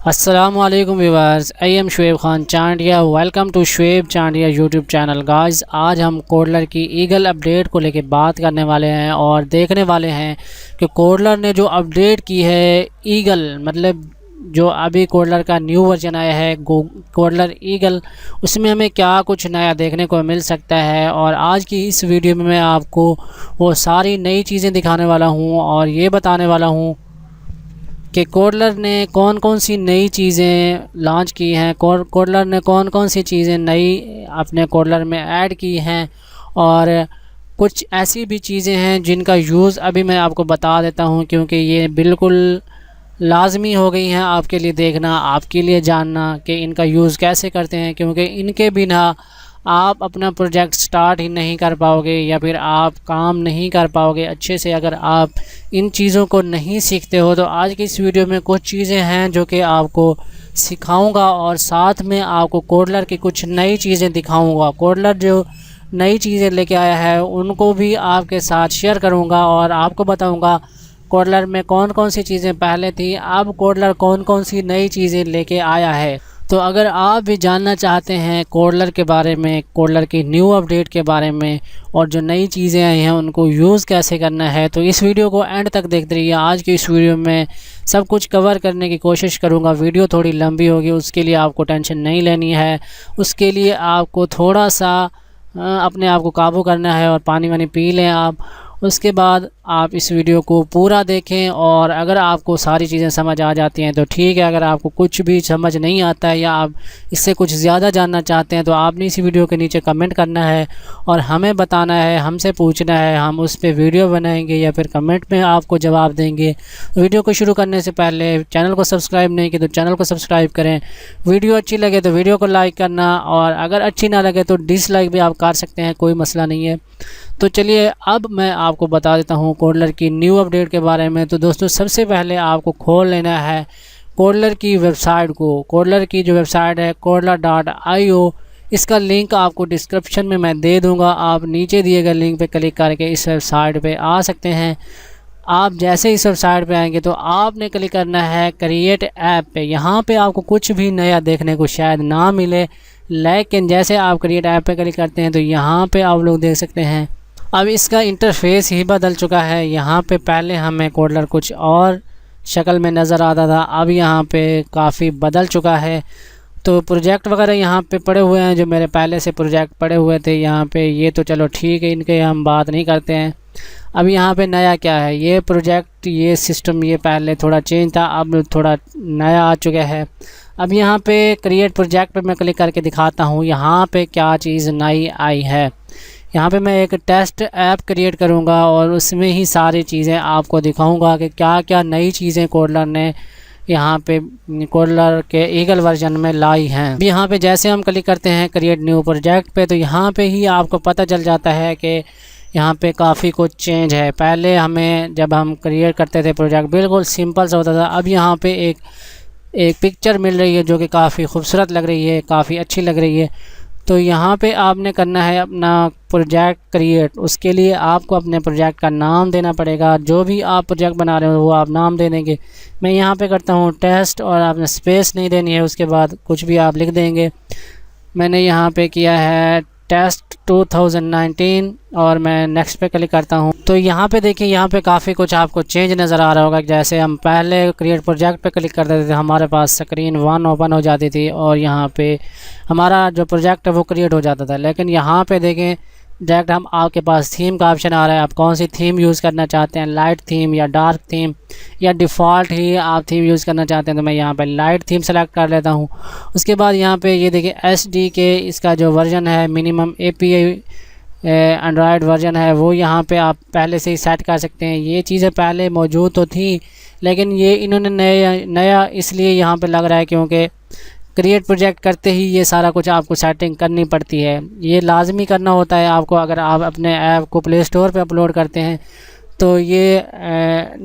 अस्सलामुअलैकुम viewers, I am Shoaib Khan Chandia. Welcome to Shoaib Chandia YouTube channel. Guys, आज हम कोडलर की ईगल अपडेट को लेके बात करने वाले हैं और देखने वाले हैं कि कोडलर ने जो अपडेट की है ईगल, मतलब जो अभी कोडलर का न्यू वर्जन आया है कोडलर ईगल, उसमें हमें क्या कुछ नया देखने को मिल सकता है। और आज की इस वीडियो में मैं आपको वो सारी नई चीज़ें दिखाने वाला हूँ और ये बताने वाला हूँ कि कोडलर ने कौन कौन सी नई चीज़ें लॉन्च की हैं, कोडलर ने कौन कौन सी चीज़ें नई अपने कोडलर में ऐड की हैं, और कुछ ऐसी भी चीज़ें हैं जिनका यूज़ अभी मैं आपको बता देता हूं, क्योंकि ये बिल्कुल लाजमी हो गई हैं आपके लिए देखना, आपके लिए जानना कि इनका यूज़ कैसे करते हैं, क्योंकि इनके बिना आप अपना प्रोजेक्ट स्टार्ट ही नहीं कर पाओगे या फिर आप काम नहीं कर पाओगे अच्छे से अगर आप इन चीज़ों को नहीं सीखते हो। तो आज की इस वीडियो में कुछ चीज़ें हैं जो कि आपको सिखाऊंगा और साथ में आपको कोडलर की कुछ नई चीज़ें दिखाऊंगा। कोडलर जो नई चीज़ें लेके आया है उनको भी आपके साथ शेयर करूंगा और आपको बताऊंगा कोडलर में कौन कौन सी चीज़ें पहले थी, अब कोडलर कौन कौन सी नई चीज़ें लेके आया है। तो अगर आप भी जानना चाहते हैं कोडलर के बारे में, कोडलर की न्यू अपडेट के बारे में और जो नई चीज़ें आई हैं उनको यूज़ कैसे करना है, तो इस वीडियो को एंड तक देखते रहिए। आज की इस वीडियो में सब कुछ कवर करने की कोशिश करूंगा। वीडियो थोड़ी लंबी होगी, उसके लिए आपको टेंशन नहीं लेनी है। उसके लिए आपको थोड़ा सा अपने आप को काबू करना है और पानी वानी पी लें आप। उसके बाद आप इस वीडियो को पूरा देखें और अगर आपको सारी चीज़ें समझ आ जाती हैं तो ठीक है। अगर आपको कुछ भी समझ नहीं आता है या आप इससे कुछ ज़्यादा जानना चाहते हैं तो आपने इस वीडियो के नीचे कमेंट करना है और हमें बताना है, हमसे पूछना है, हम उस पर वीडियो बनाएंगे या फिर कमेंट में आपको जवाब देंगे। वीडियो को शुरू करने से पहले चैनल को सब्सक्राइब नहीं किया तो चैनल को सब्सक्राइब करें। वीडियो अच्छी लगे तो वीडियो को लाइक करना और अगर अच्छी ना लगे तो डिसलाइक भी आप कर सकते हैं, कोई मसला नहीं है। तो चलिए अब मैं आपको बता देता हूँ कोडलर की न्यू अपडेट के बारे में। तो दोस्तों, सबसे पहले आपको खोल लेना है कोडलर की वेबसाइट को। कोडलर की जो वेबसाइट है kodler.io, इसका लिंक आपको डिस्क्रिप्शन में मैं दे दूँगा। आप नीचे दिए गए लिंक पे क्लिक करके इस वेबसाइट पे आ सकते हैं। आप जैसे इस वेबसाइट पे आएंगे तो आपने क्लिक करना है क्रिएट ऐप पे। यहाँ पे आपको कुछ भी नया देखने को शायद ना मिले, लेकिन जैसे आप क्रिएट ऐप पे क्लिक करते हैं तो यहाँ पे आप लोग देख सकते हैं अब इसका इंटरफेस ही बदल चुका है। यहाँ पे पहले हमें कोडलर कुछ और शक्ल में नज़र आता था, अब यहाँ पे काफ़ी बदल चुका है। तो प्रोजेक्ट वगैरह यहाँ पे पड़े हुए हैं, जो मेरे पहले से प्रोजेक्ट पड़े हुए थे यहाँ पे, ये तो चलो ठीक है, इनके हम बात नहीं करते हैं। अब यहाँ पे नया क्या है, ये प्रोजेक्ट, ये सिस्टम, ये पहले थोड़ा चेंज था, अब थोड़ा नया आ चुका है। अब यहाँ पे क्रिएट प्रोजेक्ट पे मैं क्लिक करके दिखाता हूँ यहाँ पे क्या चीज़ नई आई है। यहाँ पे मैं एक टेस्ट ऐप क्रिएट करूँगा और उसमें ही सारी चीज़ें आपको दिखाऊँगा कि क्या क्या नई चीज़ें कोडलर ने यहाँ पे कोडलर के ईगल वर्जन में लाई हैं। अब यहाँ पे जैसे हम क्लिक करते हैं क्रिएट न्यू प्रोजेक्ट पे तो यहाँ पे ही आपको पता चल जाता है कि यहाँ पे काफ़ी कुछ चेंज है। पहले हमें जब हम क्रिएट करते थे प्रोजेक्ट बिल्कुल सिंपल सा होता था, अब यहाँ पे एक पिक्चर मिल रही है जो कि काफ़ी खूबसूरत लग रही है, काफ़ी अच्छी लग रही है। तो यहाँ पे आपने करना है अपना प्रोजेक्ट क्रिएट। उसके लिए आपको अपने प्रोजेक्ट का नाम देना पड़ेगा, जो भी आप प्रोजेक्ट बना रहे हो वो आप नाम दे देंगे। मैं यहाँ पे करता हूँ टेस्ट और आपने स्पेस नहीं देनी है, उसके बाद कुछ भी आप लिख देंगे। मैंने यहाँ पे किया है टेस्ट 2019 और मैं नेक्स्ट पे क्लिक करता हूँ। तो यहाँ पे देखिए, यहाँ पे काफ़ी कुछ आपको चेंज नज़र आ रहा होगा। जैसे हम पहले क्रिएट प्रोजेक्ट पे क्लिक करते थे हमारे पास स्क्रीन 1 ओपन हो जाती थी और यहाँ पे हमारा जो प्रोजेक्ट है वो क्रिएट हो जाता था। लेकिन यहाँ पे देखें डायरेक्ट हम आपके पास थीम का ऑप्शन आ रहा है, आप कौन सी थीम यूज़ करना चाहते हैं, लाइट थीम या डार्क थीम या डिफ़ॉल्ट ही आप थीम यूज़ करना चाहते हैं। तो मैं यहाँ पे लाइट थीम सेलेक्ट कर लेता हूँ। उसके बाद यहाँ पे ये देखिए SDK, इसका जो वर्जन है मिनिमम API एंड्रॉयड वर्जन है वो यहाँ पे आप पहले से ही सेट कर सकते हैं। ये चीज़ें पहले मौजूद तो थी लेकिन ये इन्होंने नया इसलिए यहाँ पे लग रहा है क्योंकि क्रिएट प्रोजेक्ट करते ही ये सारा कुछ आपको सेटिंग करनी पड़ती है। ये लाजमी करना होता है आपको, अगर आप अपने ऐप को प्ले स्टोर पे अपलोड करते हैं तो ये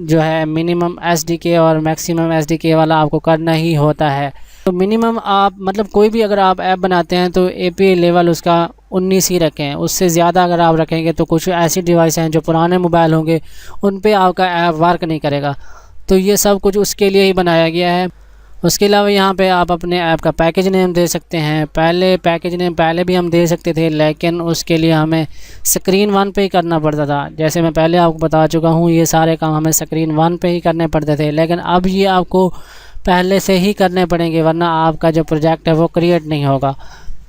जो है मिनिमम SDK और मैक्सिमम SDK वाला आपको करना ही होता है। तो मिनिमम आप मतलब कोई भी अगर आप ऐप बनाते हैं तो API लेवल उसका 19 ही रखें। उससे ज़्यादा अगर आप रखेंगे तो कुछ ऐसी डिवाइस हैं जो पुराने मोबाइल होंगे उन पे आपका ऐप वर्क नहीं करेगा। तो ये सब कुछ उसके लिए ही बनाया गया है। उसके अलावा यहाँ पे आप अपने ऐप का पैकेज नेम दे सकते हैं। पैकेज नेम पहले भी हम दे सकते थे, लेकिन उसके लिए हमें स्क्रीन 1 पे ही करना पड़ता था। जैसे मैं पहले आपको बता चुका हूँ, ये सारे काम हमें स्क्रीन 1 पे ही करने पड़ते थे, लेकिन अब ये आपको पहले से ही करने पड़ेंगे, वरना आपका जो प्रोजेक्ट है वो क्रिएट नहीं होगा।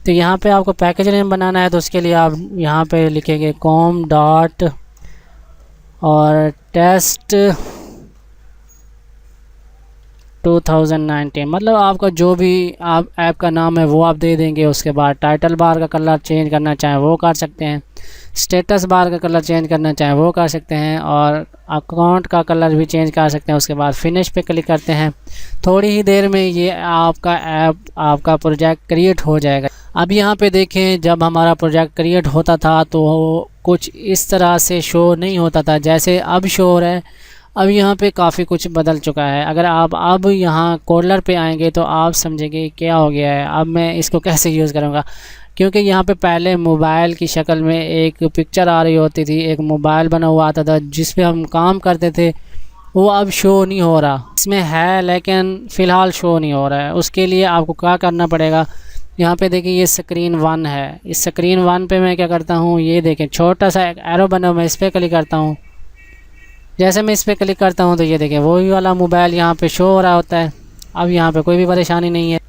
तो यहाँ पे आपको पैकेज नेम बनाना है, तो उसके लिए आप यहाँ पे लिखेंगे com डॉट और टेस्ट 2019, मतलब आपका जो भी आप ऐप का नाम है वो आप दे देंगे। उसके बाद टाइटल बार का कलर चेंज करना चाहें वो कर सकते हैं, स्टेटस बार का कलर चेंज करना चाहें वो कर सकते हैं, और अकाउंट का कलर भी चेंज कर सकते हैं। उसके बाद फिनिश पे क्लिक करते हैं, थोड़ी ही देर में ये आपका ऐप, आपका प्रोजेक्ट क्रिएट हो जाएगा। अब यहाँ पे देखें, जब हमारा प्रोजेक्ट क्रिएट होता था तो कुछ इस तरह से शो नहीं होता था जैसे अब शो हो रहा है। अब यहाँ पे काफ़ी कुछ बदल चुका है। अगर आप अब यहाँ कोडलर पे आएंगे तो आप समझेंगे क्या हो गया है, अब मैं इसको कैसे यूज़ करूँगा। क्योंकि यहाँ पे पहले मोबाइल की शक्ल में एक पिक्चर आ रही होती थी, एक मोबाइल बना हुआ आता था जिस पे हम काम करते थे, वो अब शो नहीं हो रहा। इसमें है लेकिन फ़िलहाल शो नहीं हो रहा है। उसके लिए आपको क्या करना पड़ेगा, यहाँ पे देखिए ये स्क्रीन 1 है। इस स्क्रीन 1 पे मैं क्या करता हूँ, ये देखें छोटा सा एक एरो बना हुआ है, इस पर क्लिक करता हूँ। जैसे मैं इस पर क्लिक करता हूँ तो ये देखें वही वाला मोबाइल यहाँ पे शो हो रहा होता है। अब यहाँ पे कोई भी परेशानी नहीं है।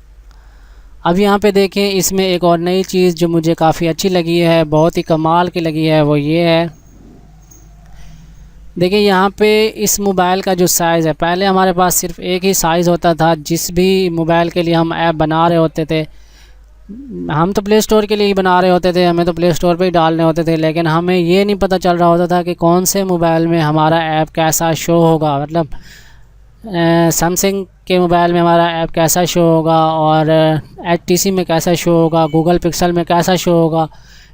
अब यहाँ पे देखें, इसमें एक और नई चीज़ जो मुझे काफ़ी अच्छी लगी है, बहुत ही कमाल की लगी है, वो ये है। देखिए यहाँ पे इस मोबाइल का जो साइज़ है, पहले हमारे पास सिर्फ एक ही साइज़ होता था। जिस भी मोबाइल के लिए हम ऐप बना रहे होते थे, हम तो प्ले स्टोर के लिए ही बना रहे होते थे, हमें तो प्ले स्टोर पे ही डालने होते थे, लेकिन हमें ये नहीं पता चल रहा होता था कि कौन से मोबाइल में हमारा ऐप कैसा शो होगा। मतलब सैमसंग के मोबाइल में हमारा ऐप कैसा शो होगा, और HTC में कैसा शो होगा, गूगल पिक्सल में कैसा शो होगा,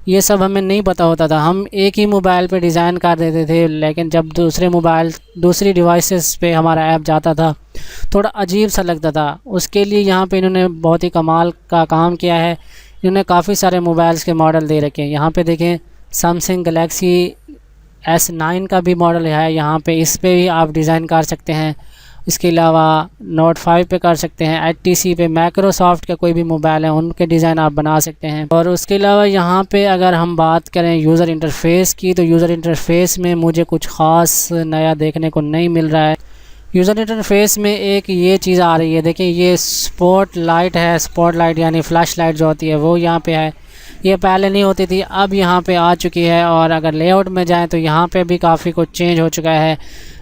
ये सब हमें नहीं पता होता था। हम एक ही मोबाइल पे डिज़ाइन कर देते थे, लेकिन जब दूसरी डिवाइसेस पे हमारा ऐप जाता था थोड़ा अजीब सा लगता था। उसके लिए यहाँ पे इन्होंने बहुत ही कमाल का काम किया है। इन्होंने काफ़ी सारे मोबाइल्स के मॉडल दे रखे हैं। यहाँ पे देखें सैमसंग गैलेक्सी S9 का भी मॉडल है, यहाँ पे इस पे भी आप डिज़ाइन कर सकते हैं। इसके अलावा Note 5 पे कर सकते हैं, HTC पे, माइक्रोसॉफ्ट का कोई भी मोबाइल है उनके डिज़ाइन आप बना सकते हैं। और उसके अलावा यहाँ पे अगर हम बात करें यूज़र इंटरफ़ेस की, तो यूज़र इंटरफ़ेस में मुझे कुछ ख़ास नया देखने को नहीं मिल रहा है। यूज़र इंटरफ़ेस में एक ये चीज़ आ रही है, देखिए ये स्पॉट लाइट है। स्पॉट लाइट यानी फ़्लैश लाइट जो होती है वो यहाँ पे है, ये पहले नहीं होती थी, अब यहाँ पे आ चुकी है। और अगर लेआउट में जाएं तो यहाँ पे भी काफ़ी कुछ चेंज हो चुका है।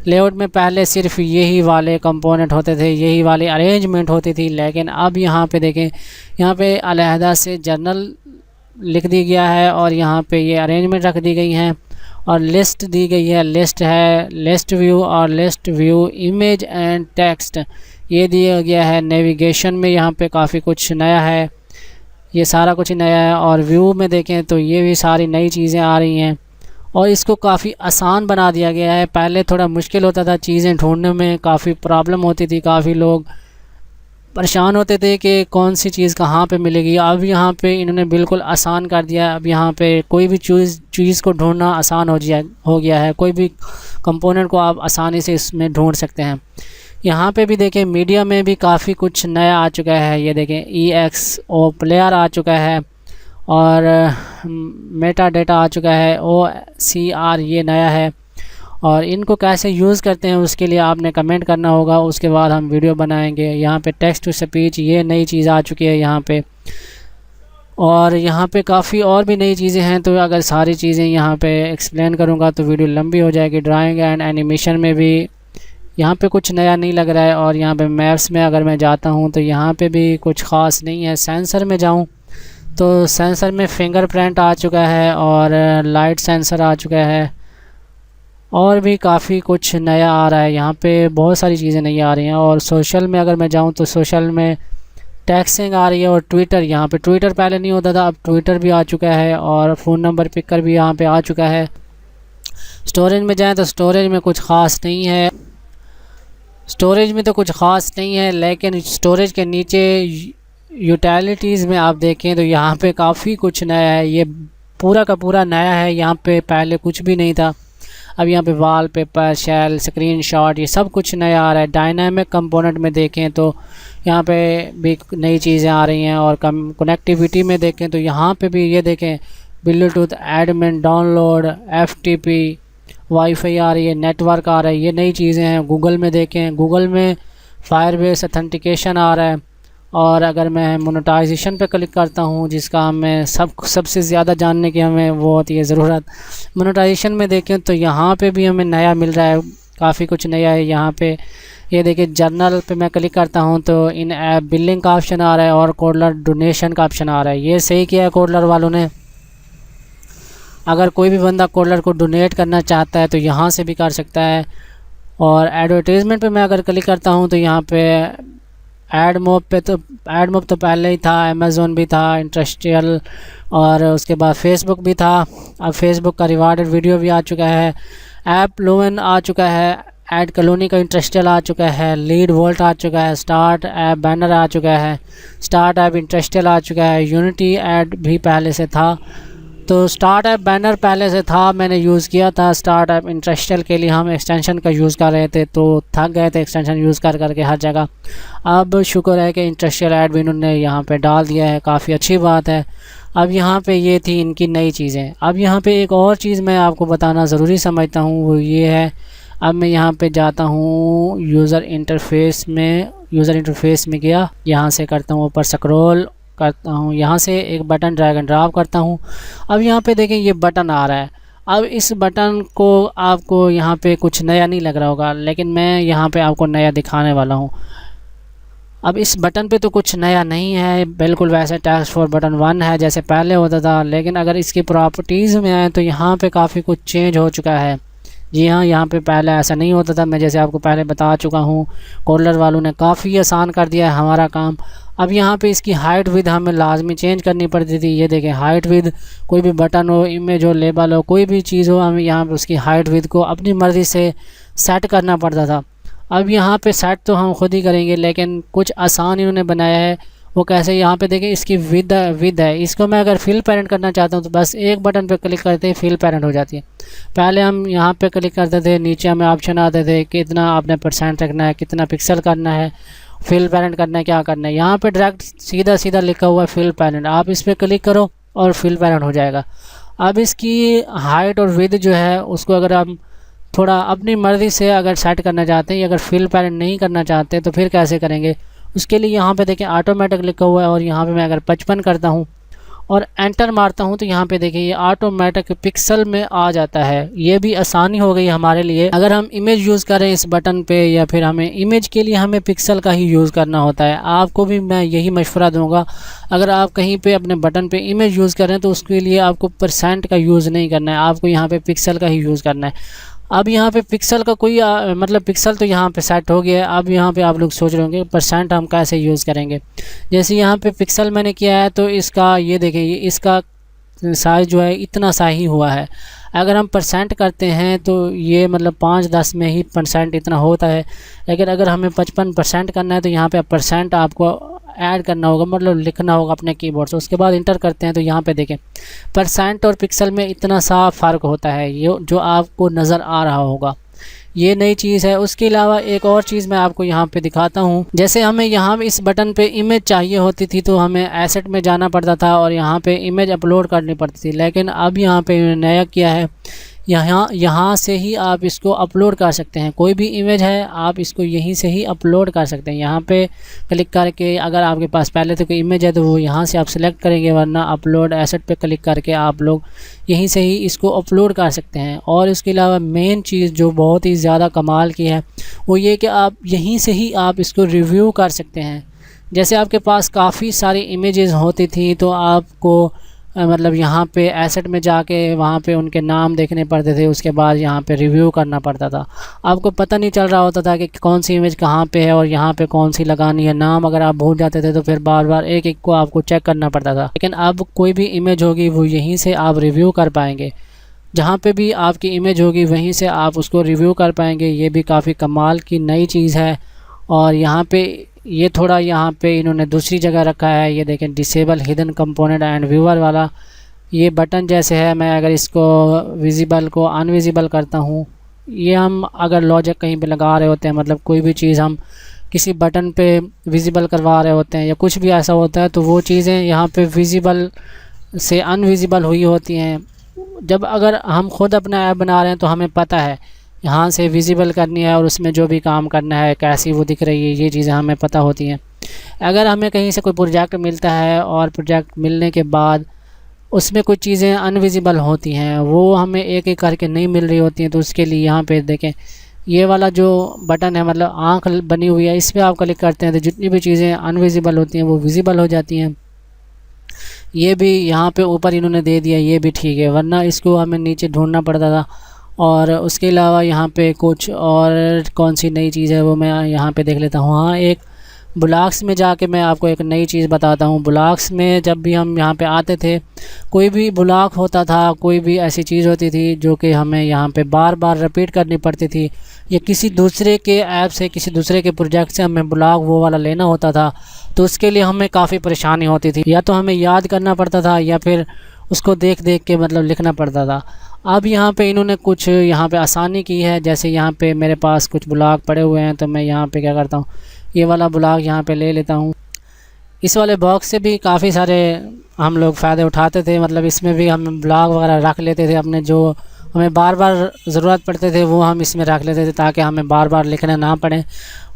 लेआउट में पहले सिर्फ यही वाले कंपोनेंट होते थे, यही वाली अरेंजमेंट होती थी, लेकिन अब यहाँ पे देखें, यहाँ पे अलहदा से जर्नल लिख दी गया है, और यहाँ पे ये अरेंजमेंट रख दी गई हैं, और लिस्ट दी गई है। लिस्ट है, लिस्ट व्यू और list view, image and text ये दिया गया है। नेविगेशन में यहाँ पे काफ़ी कुछ नया है, ये सारा कुछ नया है। और व्यू में देखें तो ये भी सारी नई चीज़ें आ रही हैं, और इसको काफ़ी आसान बना दिया गया है। पहले थोड़ा मुश्किल होता था, चीज़ें ढूंढने में काफ़ी प्रॉब्लम होती थी, काफ़ी लोग परेशान होते थे कि कौन सी चीज़ कहाँ पे मिलेगी। अब यहाँ पे इन्होंने बिल्कुल आसान कर दिया है। अब यहाँ पे कोई भी चीज़ को ढूंढना आसान हो गया है, कोई भी कंपोनेंट को आप आसानी से इसमें ढूंढ सकते हैं। यहाँ पे भी देखें, मीडिया में भी काफ़ी कुछ नया आ चुका है। ये देखें EXO प्लेयर आ चुका है, और मेटा डेटा आ चुका है, OCR ये नया है। और इनको कैसे यूज़ करते हैं उसके लिए आपने कमेंट करना होगा, उसके बाद हम वीडियो बनाएंगे। यहाँ पे टेक्स्ट टू स्पीच ये नई चीज़ आ चुकी है यहाँ पे, और यहाँ पे काफ़ी और भी नई चीज़ें हैं। तो अगर सारी चीज़ें यहाँ पे एक्सप्लेन करूँगा तो वीडियो लंबी हो जाएगी। ड्राइंग एंड एनिमेशन में भी यहाँ पे कुछ नया नहीं लग रहा है। और यहाँ पे मैप्स में अगर मैं जाता हूँ तो यहाँ पे भी कुछ ख़ास नहीं है। सेंसर में जाऊँ तो सेंसर में फिंगरप्रिंट आ चुका है, और लाइट सेंसर आ चुका है, और भी काफ़ी कुछ नया आ रहा है। यहाँ पे बहुत सारी चीज़ें नई आ रही हैं। और सोशल में अगर मैं जाऊँ तो सोशल में टैक्सिंग आ रही है, और ट्विटर, यहाँ पे ट्विटर पहले नहीं होता था, अब ट्विटर भी आ चुका है, और फ़ोन नंबर पिकर भी यहाँ पे आ चुका है। स्टोरेज में जाएँ तो स्टोरेज में कुछ ख़ास नहीं है, लेकिन स्टोरेज के नीचे यूटिलिटीज़ में आप देखें तो यहाँ पे काफ़ी कुछ नया है। ये पूरा का पूरा नया है, यहाँ पे पहले कुछ भी नहीं था। अब यहाँ पे वॉलपेपर, शेल, स्क्रीनशॉट, ये सब कुछ नया आ रहा है। डायनामिक कंपोनेंट में देखें तो यहाँ पे भी नई चीज़ें आ रही हैं, और कनेक्टिविटी में देखें तो यहाँ पे भी ये देखें Bluetooth, admin, download, FTP, WiFi आ रही है, नेटवर्क आ रहा है, ये नई चीज़ें हैं। गूगल में देखें, गूगल में फायरबेस ऑथेंटिकेशन आ रहा है। और अगर मैं मोनेटाइजेशन पे क्लिक करता हूँ, जिसका हमें सबसे ज़्यादा जानने की हमें वो होती है ज़रूरत, मोनेटाइजेशन में देखें तो यहाँ पे भी हमें नया मिल रहा है, काफ़ी कुछ नया है। यहाँ पे ये देखिए जर्नल पे मैं क्लिक करता हूँ तो इन ऐप बिलिंग का ऑप्शन आ रहा है और कोडलर डोनेशन का ऑप्शन आ रहा है। ये सही किया है कोडलर वालों ने। अगर कोई भी बंदा कोडलर को डोनेट करना चाहता है तो यहाँ से भी कर सकता है। और एडवर्टीज़मेंट पे मैं अगर क्लिक करता हूँ तो यहाँ पे एडमोब तो पहले ही था, अमेज़ोन भी था, इंडस्ट्रियल, और उसके बाद फेसबुक भी था। अब फेसबुक का रिवार्डेड वीडियो भी आ चुका है, ऐप लोवन आ चुका है, ऐड कॉलोनी का इंडस्ट्रियल आ चुका है, लीड वोल्ट आ चुका है, स्टार्ट ऐप बैनर आ चुका है, स्टार्ट ऐप इंडस्ट्रियल आ चुका है, यूनिटी ऐड भी पहले से था। तो स्टार्ट ऐप बैनर पहले से था, मैंने यूज़ किया था। स्टार्ट ऐप इंडस्ट्रियल के लिए हम एक्सटेंशन का यूज़ कर रहे थे तो थक गए थे एक्सटेंशन यूज़ कर करके हर जगह। अब शुक्र है कि इंडस्ट्रियल ऐड भी इन्होंने यहाँ पे डाल दिया है, काफ़ी अच्छी बात है। अब यहाँ पे ये थी इनकी नई चीज़ें। अब यहाँ पे एक और चीज़ मैं आपको बताना ज़रूरी समझता हूँ, वो ये है, अब मैं यहाँ पे जाता हूँ यूज़र इंटरफेस में गया, यहाँ से करता हूँ ऊपर स्क्रॉल करता हूँ, यहाँ से एक बटन ड्रैग एंड ड्रॉप करता हूँ। अब यहाँ पे देखें ये बटन आ रहा है। अब इस बटन को आपको यहाँ पे कुछ नया नहीं लग रहा होगा, लेकिन मैं यहाँ पे आपको नया दिखाने वाला हूँ। अब इस बटन पे तो कुछ नया नहीं है, बिल्कुल वैसे टास्क फोर्स बटन 1 है जैसे पहले होता था। लेकिन अगर इसकी प्रॉपर्टीज़ में आए तो यहाँ पे काफ़ी कुछ चेंज हो चुका है। जी हाँ, यहाँ पे पहले ऐसा नहीं होता था, मैं जैसे आपको पहले बता चुका हूँ। कोडलर वालों ने काफ़ी आसान कर दिया है हमारा काम। अब यहाँ पे इसकी हाइट विद हमें लाजमी चेंज करनी पड़ती थी। ये देखें हाइट विद, कोई भी बटन हो, इमेज हो, लेबल हो, कोई भी चीज़ हो, हमें यहाँ पे उसकी हाइट विद को अपनी मर्ज़ी से सेट करना पड़ता था। अब यहाँ पे सेट तो हम खुद ही करेंगे, लेकिन कुछ आसान इन्होंने बनाया है। वो कैसे, यहाँ पे देखें इसकी विद है, इसको मैं अगर फिल पेरेंट करना चाहता हूँ तो बस एक बटन पे क्लिक करते ही फिल पेरेंट हो जाती है। पहले हम यहाँ पे क्लिक करते थे, नीचे हमें ऑप्शन आते थे कितना आपने % रखना है, कितना पिक्सल करना है, फिल पेरेंट करना है, क्या करना है। यहाँ पे डायरेक्ट सीधा लिखा हुआ है फिल पेरेंट, आप इस पर क्लिक करो और फिल पेरेंट हो जाएगा। अब इसकी हाइट और विद जो है उसको अगर हम थोड़ा अपनी मर्ज़ी से अगर सेट करना चाहते हैं, अगर फिल पेरेंट नहीं करना चाहते तो फिर कैसे करेंगे। उसके लिए यहाँ पे देखें ऑटोमेटिक लिखा हुआ है, और यहाँ पे मैं अगर 55 करता हूँ और एंटर मारता हूँ तो यहाँ पे देखिए ये ऑटोमेटिक पिक्सल में आ जाता है। ये भी आसानी हो गई हमारे लिए। अगर हम इमेज यूज़ करें इस बटन पे, या फिर हमें इमेज के लिए हमें पिक्सल का ही यूज़ करना होता है। आपको भी मैं यही मशवरा दूंगा, अगर आप कहीं पे अपने बटन पे इमेज यूज़ करें तो उसके लिए आपको % का यूज़ नहीं करना है, आपको यहाँ पे पिक्सल का ही यूज़ करना है। अब यहाँ पे पिक्सल का कोई मतलब पिक्सल तो यहाँ पे सेट हो गया है। अब यहाँ पे आप लोग सोच रहे होंगे % हम कैसे यूज़ करेंगे। जैसे यहाँ पे पिक्सल मैंने किया है तो इसका ये देखें, ये इसका साइज़ जो है इतना सा ही हुआ है। अगर हम % करते हैं तो ये मतलब 5-10 में ही % इतना होता है। लेकिन अगर हमें 55% करना है तो यहाँ पे % आपको ऐड करना होगा, मतलब लिखना होगा अपने कीबोर्ड से। उसके बाद इंटर करते हैं तो यहाँ पे देखें % और पिक्सल में इतना सा फ़र्क होता है, ये जो आपको नज़र आ रहा होगा। ये नई चीज़ है। उसके अलावा एक और चीज़ मैं आपको यहाँ पे दिखाता हूँ। जैसे हमें यहाँ इस बटन पे इमेज चाहिए होती थी तो हमें एसेट में जाना पड़ता था और यहाँ पे इमेज अपलोड करनी पड़ती थी। लेकिन अब यहाँ पे नया किया है, यहाँ से ही आप इसको अपलोड कर सकते हैं। कोई भी इमेज है आप इसको यहीं से ही अपलोड कर सकते हैं। यहाँ पे क्लिक करके अगर आपके पास पहले तो कोई इमेज है तो वो यहाँ से आप सिलेक्ट करेंगे, वरना अपलोड एसेट पे क्लिक करके आप लोग यहीं से ही इसको अपलोड कर सकते हैं। और इसके अलावा मेन चीज़ जो बहुत ही ज़्यादा कमाल की है वो ये कि आप यहीं से ही आप इसको रिव्यू कर सकते हैं। जैसे आपके पास काफ़ी सारी इमेजेस होती थी तो आपको मतलब यहाँ पे एसेट में जाके वहाँ पे उनके नाम देखने पड़ते थे, उसके बाद यहाँ पे रिव्यू करना पड़ता था। आपको पता नहीं चल रहा होता था कि कौन सी इमेज कहाँ पे है और यहाँ पे कौन सी लगानी है। नाम अगर आप भूल जाते थे तो फिर बार बार एक एक को आपको चेक करना पड़ता था। लेकिन अब कोई भी इमेज होगी वो यहीं से आप रिव्यू कर पाएंगे। जहाँ पे भी आपकी इमेज होगी वहीं से आप उसको रिव्यू कर पाएंगे। ये भी काफ़ी कमाल की नई चीज़ है। और यहाँ पे ये थोड़ा यहाँ पे इन्होंने दूसरी जगह रखा है, ये देखें disable hidden component and viewer वाला। ये बटन जैसे है, मैं अगर इसको विजिबल को अनविजिबल करता हूँ, ये हम अगर लॉजिक कहीं पे लगा रहे होते हैं, मतलब कोई भी चीज़ हम किसी बटन पे विजिबल करवा रहे होते हैं या कुछ भी ऐसा होता है, तो वो चीज़ें यहाँ पे विजिबल से अनविजिबल हुई होती हैं। जब अगर हम खुद अपना ऐप बना रहे हैं तो हमें पता है यहाँ से विजिबल करनी है और उसमें जो भी काम करना है, कैसी वो दिख रही है, ये चीज़ें हमें पता होती हैं। अगर हमें कहीं से कोई प्रोजेक्ट मिलता है और प्रोजेक्ट मिलने के बाद उसमें कुछ चीज़ें अनविजिबल होती हैं, वो हमें एक एक करके नहीं मिल रही होती हैं, तो उसके लिए यहाँ पे देखें ये वाला जो बटन है, मतलब आँख बनी हुई है, इस पर आप क्लिक करते हैं तो जितनी भी चीज़ें अनविजिबल होती हैं वो विजिबल हो जाती हैं। ये भी यहाँ पे ऊपर इन्होंने दे दिया, ये भी ठीक है, वरना इसको हमें नीचे ढूंढना पड़ता था। और उसके अलावा यहाँ पे कुछ और कौन सी नई चीज़ है वो मैं यहाँ पे देख लेता हूँ। हाँ, एक ब्लॉक्स में जाके मैं आपको एक नई चीज़ बताता हूँ। ब्लॉक्स में जब भी हम यहाँ पे आते थे, कोई भी ब्लॉक होता था, कोई भी ऐसी चीज़ होती थी जो कि हमें यहाँ पे बार बार रिपीट करनी पड़ती थी, या किसी दूसरे के ऐप से, किसी दूसरे के प्रोजेक्ट से हमें ब्लॉक वो वाला लेना होता था, तो उसके लिए हमें काफ़ी परेशानी होती थी। या तो हमें याद करना पड़ता था या फिर उसको देख देख के मतलब लिखना पड़ता था। अब यहाँ पे इन्होंने कुछ यहाँ पे आसानी की है। जैसे यहाँ पे मेरे पास कुछ ब्लॉक पड़े हुए हैं, तो मैं यहाँ पे क्या करता हूँ, ये वाला ब्लॉक यहाँ पे ले लेता हूँ। इस वाले बॉक्स से भी काफ़ी सारे हम लोग फ़ायदे उठाते थे, मतलब इसमें भी हम ब्लॉक वगैरह रख लेते थे अपने, जो हमें बार बार ज़रूरत पड़ते थे वो हम इसमें रख लेते थे ताकि हमें बार बार लिखना ना पड़े।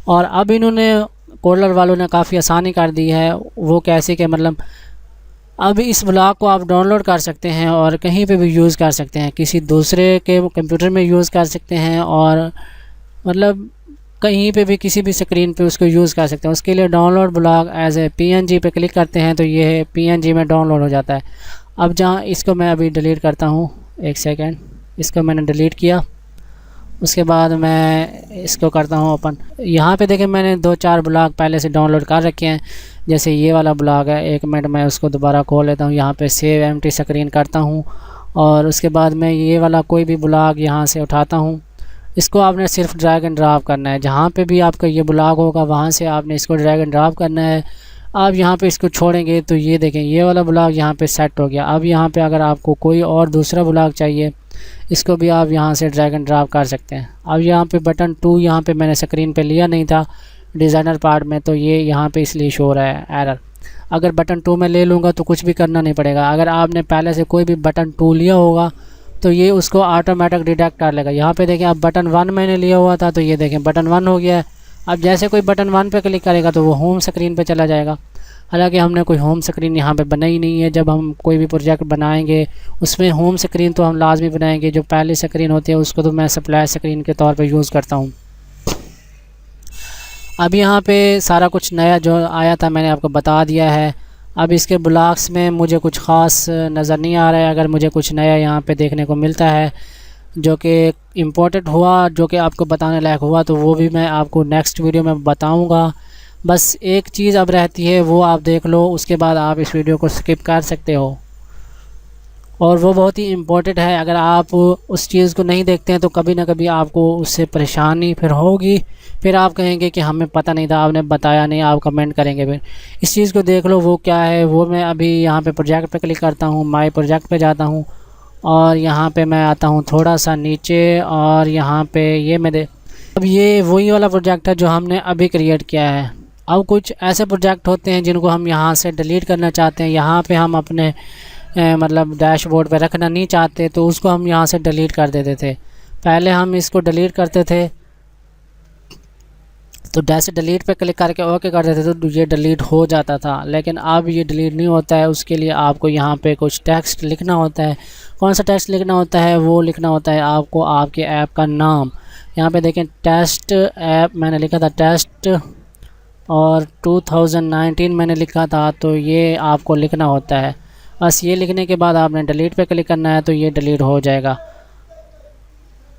और अब इन्होंने कोडलर वालों ने काफ़ी आसानी कर दी है। वो कैसे कि मतलब अब इस ब्लॉक को आप डाउनलोड कर सकते हैं और कहीं पे भी यूज़ कर सकते हैं, किसी दूसरे के कंप्यूटर में यूज़ कर सकते हैं, और मतलब कहीं पे भी किसी भी स्क्रीन पे उसको यूज़ कर सकते हैं। उसके लिए download block as a PNG पे क्लिक करते हैं तो ये PNG में डाउनलोड हो जाता है। अब जहाँ इसको मैं अभी डिलीट करता हूँ, एक सेकेंड, इसको मैंने डिलीट किया, उसके बाद मैं इसको करता हूँ ओपन। यहाँ पे देखें मैंने 2-4 ब्लॉक पहले से डाउनलोड कर रखे हैं। जैसे ये वाला ब्लॉक है, एक मिनट मैं उसको दोबारा खोल लेता हूँ, यहाँ पे सेव एम्प्टी स्क्रीन करता हूँ, और उसके बाद मैं ये वाला कोई भी ब्लॉक यहाँ से उठाता हूँ। इसको आपने सिर्फ ड्रैग एंड ड्रॉप करना है, जहाँ पे भी आपका ये ब्लॉक होगा वहाँ से आपने इसको ड्रैग एंड ड्रॉप करना है। आप यहाँ पे इसको छोड़ेंगे तो ये देखें ये वाला ब्लॉक यहाँ पे सेट हो गया। अब यहाँ पे अगर आपको कोई और दूसरा ब्लॉक चाहिए, इसको भी आप यहाँ से ड्रैग एंड ड्रॉप कर सकते हैं। अब यहाँ पे बटन 2 यहाँ पे मैंने स्क्रीन पे लिया नहीं था डिज़ाइनर पार्ट में, तो ये यहाँ पे इसलिए शो हो रहा है एरर। अगर बटन 2 में ले लूँगा तो कुछ भी करना नहीं पड़ेगा। अगर आपने पहले से कोई भी बटन 2 लिया होगा तो ये उसको ऑटोमेटिक डिटेक्ट कर लेगा। यहाँ पे देखें अब बटन 1 मैंने लिया हुआ था, तो ये देखें बटन 1 हो गया है। अब जैसे कोई बटन 1 पे क्लिक करेगा तो वो होम स्क्रीन पे चला जाएगा। हालांकि हमने कोई होम स्क्रीन यहाँ पे बनाई नहीं है। जब हम कोई भी प्रोजेक्ट बनाएंगे उसमें होम स्क्रीन तो हम लाजमी बनाएंगे। जो पहली स्क्रीन होती है उसको तो मैं सप्लाई स्क्रीन के तौर पे यूज़ करता हूँ। अब यहाँ पे सारा कुछ नया जो आया था मैंने आपको बता दिया है। अब इसके ब्लॉक्स में मुझे कुछ ख़ास नज़र नहीं आ रहा है। अगर मुझे कुछ नया यहाँ पे देखने को मिलता है जो कि इम्पोर्टेंट हुआ, जो कि आपको बताने लायक हुआ, तो वो भी मैं आपको नेक्स्ट वीडियो में बताऊँगा। बस एक चीज़ अब रहती है, वो आप देख लो, उसके बाद आप इस वीडियो को स्किप कर सकते हो, और वो बहुत ही इम्पोर्टेंट है। अगर आप उस चीज़ को नहीं देखते हैं तो कभी ना कभी आपको उससे परेशानी फिर होगी, फिर आप कहेंगे कि हमें पता नहीं था, आपने बताया नहीं, आप कमेंट करेंगे। फिर इस चीज़ को देख लो वो क्या है। वो मैं अभी यहाँ पे प्रोजेक्ट पे क्लिक करता हूँ, माय प्रोजेक्ट पे जाता हूँ, और यहाँ पे मैं आता हूँ थोड़ा सा नीचे, और यहाँ पे ये मेरे अब ये वही वाला प्रोजेक्ट है जो हमने अभी क्रिएट किया है। अब कुछ ऐसे प्रोजेक्ट होते हैं जिनको हम यहाँ से डिलीट करना चाहते हैं, यहाँ पे हम अपने मतलब डैशबोर्ड पे रखना नहीं चाहते, तो उसको हम यहाँ से डिलीट कर देते थे। पहले हम इसको डिलीट करते थे तो जैसे डिलीट पे क्लिक करके ओके कर देते थे तो ये डिलीट हो जाता था, लेकिन अब ये डिलीट नहीं होता है। उसके लिए आपको यहाँ पे कुछ टेक्स्ट लिखना होता है। कौन सा टेक्स्ट लिखना होता है? वो लिखना होता है आपको आपके ऐप का नाम। यहाँ पे देखें टेस्ट ऐप मैंने लिखा था टेस्ट, और 2019 मैंने लिखा था, तो ये आपको लिखना होता है। बस ये लिखने के बाद आपने डिलीट पे क्लिक करना है तो ये डिलीट हो जाएगा।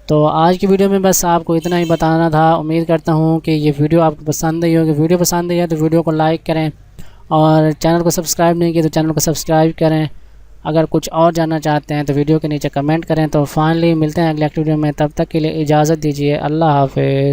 तो आज की वीडियो में बस आपको इतना ही बताना था। उम्मीद करता हूँ कि ये वीडियो आपको पसंद आई होगी। वीडियो पसंद आई है तो वीडियो को लाइक करें, और चैनल को सब्सक्राइब नहीं किया तो चैनल को सब्सक्राइब करें। अगर कुछ और जानना चाहते हैं तो वीडियो के नीचे कमेंट करें। तो फाइनली मिलते हैं अगले वीडियो में, तब तक के लिए इजाज़त दीजिए। अल्लाह हाफ़िज़।